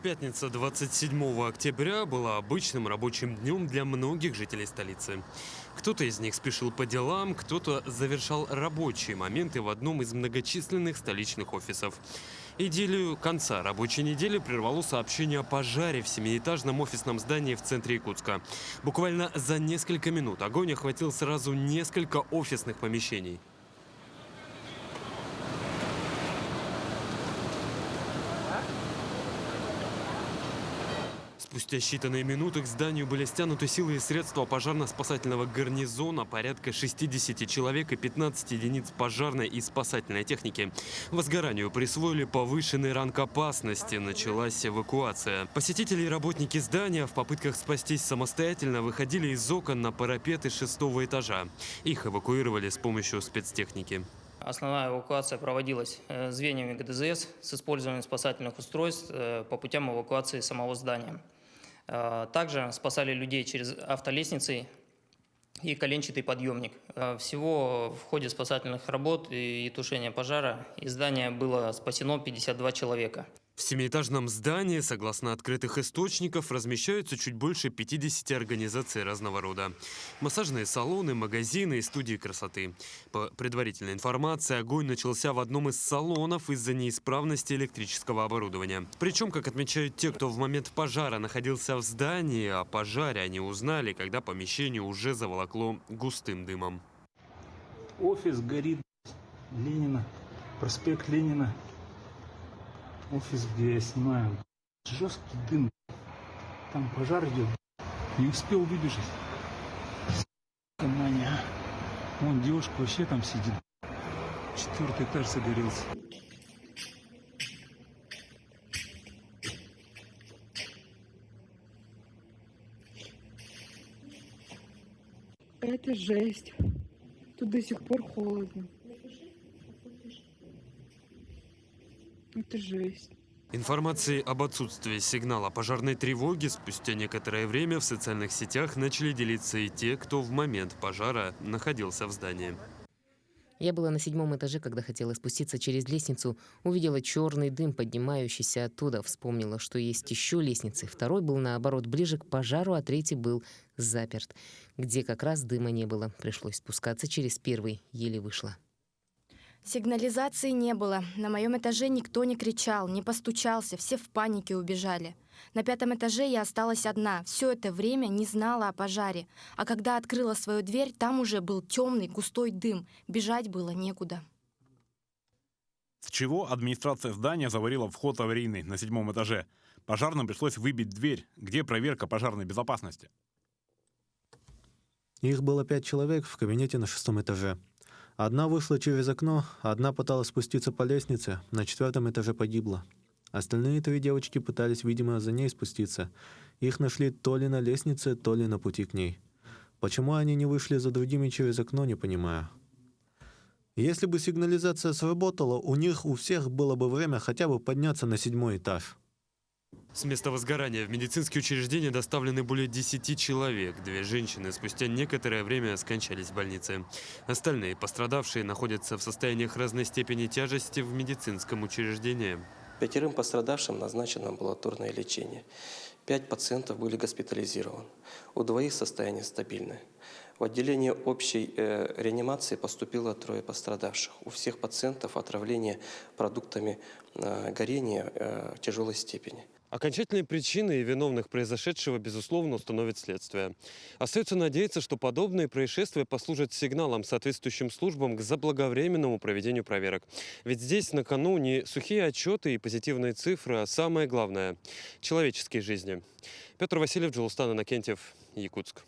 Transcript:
Пятница 27 октября была обычным рабочим днем для многих жителей столицы. Кто-то из них спешил по делам, кто-то завершал рабочие моменты в одном из многочисленных столичных офисов. Идиллию конца рабочей недели прервало сообщение о пожаре в 7-этажном офисном здании в центре Якутска. Буквально за несколько минут огонь охватил сразу несколько офисных помещений. Спустя считанные минуты к зданию были стянуты силы и средства пожарно-спасательного гарнизона, порядка 60 человек и 15 единиц пожарной и спасательной техники. Возгоранию присвоили повышенный ранг опасности, началась эвакуация. Посетители и работники здания в попытках спастись самостоятельно выходили из окон на парапеты 6-го этажа. Их эвакуировали с помощью спецтехники. Основная эвакуация проводилась звеньями ГДЗС с использованием спасательных устройств по путям эвакуации самого здания. Также спасали людей через автолестницы и коленчатый подъемник. Всего в ходе спасательных работ и тушения пожара из здания было спасено 52 человека. В 7-этажном здании, согласно открытых источников, размещаются чуть больше 50 организаций разного рода. Массажные салоны, магазины и студии красоты. По предварительной информации, огонь начался в одном из салонов из-за неисправности электрического оборудования. Причем, как отмечают те, кто в момент пожара находился в здании, о пожаре они узнали, когда помещение уже заволокло густым дымом. Офис горит, Ленина, проспект Ленина. Офис, где я снимаю. Жесткий дым. Там пожар идет. Не успел выбежать. Мания. Вон девушка вообще там сидит. 4-й этаж загорелся. Это жесть. Тут до сих пор холодно. Это жесть. Информации об отсутствии сигнала пожарной тревоги спустя некоторое время в социальных сетях начали делиться и те, кто в момент пожара находился в здании. Я была на 7-м этаже, когда хотела спуститься через лестницу, увидела черный дым, поднимающийся оттуда, вспомнила, что есть еще лестницы. Второй был, наоборот, ближе к пожару, а третий был заперт, где как раз дыма не было. Пришлось спускаться через первый, еле вышла. Сигнализации не было. На моем этаже никто не кричал, не постучался, все в панике убежали. На 5-м этаже я осталась одна. Все это время не знала о пожаре. А когда открыла свою дверь, там уже был темный, густой дым. Бежать было некуда. С чего администрация здания заварила вход аварийный на 7-м этаже? Пожарным пришлось выбить дверь. Где проверка пожарной безопасности? Их было 5 человек в кабинете на 6-м этаже. Одна вышла через окно, одна пыталась спуститься по лестнице, на 4-м этаже погибла. Остальные 3 девочки пытались, видимо, за ней спуститься. Их нашли то ли на лестнице, то ли на пути к ней. Почему они не вышли за другими через окно, не понимаю. Если бы сигнализация сработала, у всех было бы время хотя бы подняться на 7-й этаж. С места возгорания в медицинские учреждения доставлены более 10 человек. 2 женщины спустя некоторое время скончались в больнице. Остальные пострадавшие находятся в состояниях разной степени тяжести в медицинском учреждении. 5 пострадавшим назначено амбулаторное лечение. 5 пациентов были госпитализированы. У 2 состояние стабильное. В отделение общей реанимации поступило 3 пострадавших. У всех пациентов отравление продуктами горения тяжелой степени. Окончательные причины и виновных произошедшего, безусловно, установит следствие. Остается надеяться, что подобные происшествия послужат сигналом соответствующим службам к заблаговременному проведению проверок. Ведь здесь на кону не сухие отчеты и позитивные цифры, а самое главное – человеческие жизни. Петр Васильев, Джулстан Иннокентьев, Якутск.